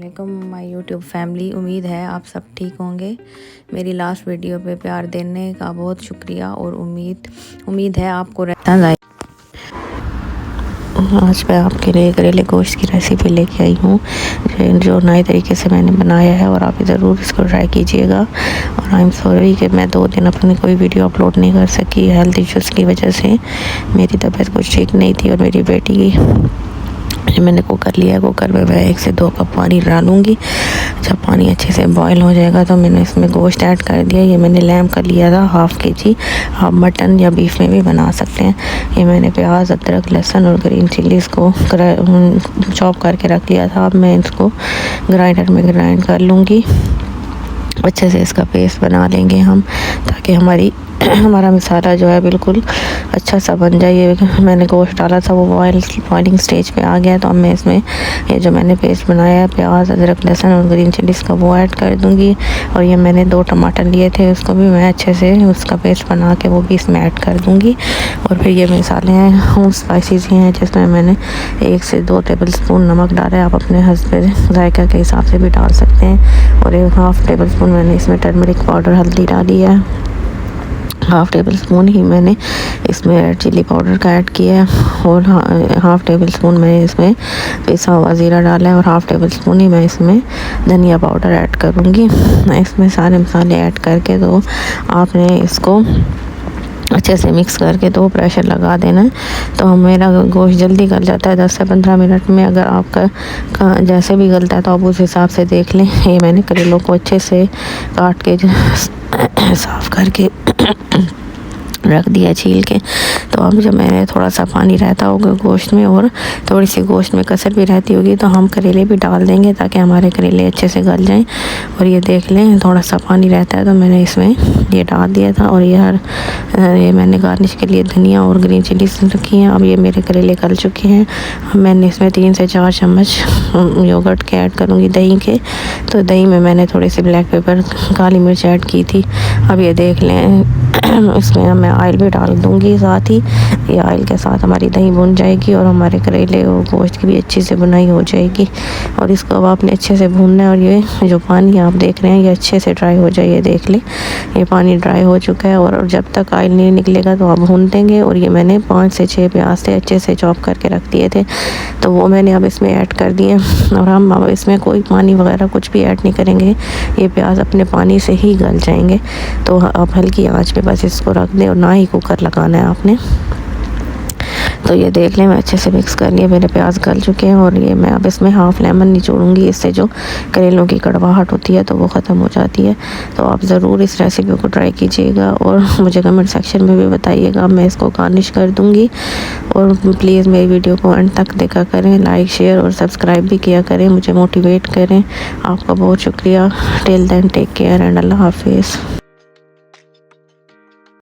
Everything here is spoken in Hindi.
वालेकुम माय यूट्यूब फैमिली। उम्मीद है आप सब ठीक होंगे। मेरी लास्ट वीडियो पे प्यार देने का बहुत शुक्रिया और उम्मीद है आपको रहता। आज मैं आपके लिए करेले गोश्त की रेसिपी लेके आई हूँ जो नए तरीके से मैंने बनाया है और आप ज़रूर इसको ट्राई कीजिएगा। और आई एम सॉरी कि मैं 2 दिन अपनी कोई वीडियो अपलोड नहीं कर सकी हेल्थ इश्यूज़ की वजह से। मेरी तबीयत कुछ ठीक नहीं थी और मेरी बेटी मैंने कुकर लिया। कुकर में मैं 1 से 2 कप पानी डालूंगी। जब पानी अच्छे से बॉईल हो जाएगा तो मैंने इसमें गोश्त ऐड कर दिया। ये मैंने लैम्ब का लिया था 1/2 kg। आप मटन या बीफ में भी बना सकते हैं। ये मैंने प्याज, अदरक, लहसुन और ग्रीन चिलीज़ को चॉप करके रख लिया था। अब मैं इसको ग्राइंडर में ग्राइंड कर लूँगी। अच्छे से इसका पेस्ट बना लेंगे हम, ताकि हमारा मसाला जो है बिल्कुल अच्छा सा बन जाए। ये मैंने गोश्त डाला था, वो बॉइलिंग स्टेज पे आ गया। तो अब मैं इसमें ये जो मैंने पेस्ट बनाया है प्याज, अदरक, लहसुन और ग्रीन चिलीज़ का, वो ऐड कर दूंगी। और ये मैंने 2 टमाटर लिए थे, उसको भी मैं अच्छे से उसका पेस्ट बना के वो भी इसमें ऐड कर दूंगी। और फिर ये मसाले हैं, होम स्पाइसेस हैं, जिसमें मैंने 1 से 2 टेबल स्पून नमक डाला है। आप अपने हस्बैंड जायका के हिसाब से भी डाल सकते हैं। और 1/2 टेबल स्पून मैंने इसमें टर्मरिक पाउडर, हल्दी डाली है। 1/2 टेबल स्पून ही मैंने इसमें रेड चिली पाउडर का ऐड किया है। और 1/2 टेबल स्पून मैंने इसमें पिसा हुआ ज़ीरा डाला है। और 1/2 टेबल स्पून ही मैं इसमें धनिया पाउडर ऐड करूँगी। इसमें सारे मसाले ऐड करके तो आपने इसको अच्छे से मिक्स करके 2 प्रेशर लगा देना है। तो मेरा गोश्त जल्दी गल जाता है 10 से 15 मिनट में। अगर आपका जैसे भी गलता है तो आप उस हिसाब से देख लें। ये मैंने करेलों को अच्छे से काट के साफ़ करके रख दिया छील के। तो अब जब मैंने थोड़ा सा पानी रहता होगा गोश्त में और थोड़ी सी गोश्त में कसर भी रहती होगी, तो हम करेले भी डाल देंगे ताकि हमारे करेले अच्छे से गल जाएं। और ये देख लें थोड़ा सा पानी रहता है तो मैंने इसमें ये डाल दिया था। और ये मैंने गार्निश के लिए धनिया और ग्रीन चिलीज रखी हैं। अब ये मेरे करेले गल चुके हैं। अब मैंने इसमें 3 से 4 चम्मच योगर्ट के ऐड करूँगी, दही के। तो दही में मैंने थोड़ी सी ब्लैक पेपर, काली मिर्च ऐड की थी। अब ये देख लें इसमें मैं ऑयल भी डाल दूंगी साथ ही। ये ऑयल के साथ हमारी दही भुन जाएगी और हमारे करेले और गोश्त की भी अच्छी से बुनाई हो जाएगी। और इसको अब आपने अच्छे से भूनना है। और ये जो पानी आप देख रहे हैं ये अच्छे से ड्राई हो जाए। ये देख लें ये पानी ड्राई हो चुका है। और जब तक ऑयल नहीं निकलेगा तो आप भून देंगे। और ये मैंने 5 से 6 प्याज थे अच्छे से चॉप करके रख दिए थे, तो वो मैंने अब इसमें ऐड कर दिए। और हम अब इसमें कोई पानी वगैरह कुछ भी ऐड नहीं करेंगे, ये प्याज अपने पानी से ही गल जाएंगे। तो आप हल्की आंच पे बस इसको रख दें और ना ही कुकर लगाना है आपने। तो ये देख लें मैं अच्छे से मिक्स कर लिया, मेरे प्याज गल चुके हैं। और ये मैं अब इसमें 1/2 लेमन निचोड़ूंगी, इससे जो करेलों की कड़वाहट होती है तो वो ख़त्म हो जाती है। तो आप ज़रूर इस रेसिपी को ट्राई कीजिएगा और मुझे कमेंट सेक्शन में भी बताइएगा। मैं इसको गार्निश कर दूँगी। और प्लीज़ मेरी वीडियो को अंत तक देखा करें, लाइक, शेयर और सब्सक्राइब भी किया करें, मुझे मोटिवेट करें। आपका बहुत शुक्रिया। Till then take care and Allah हाफिज़।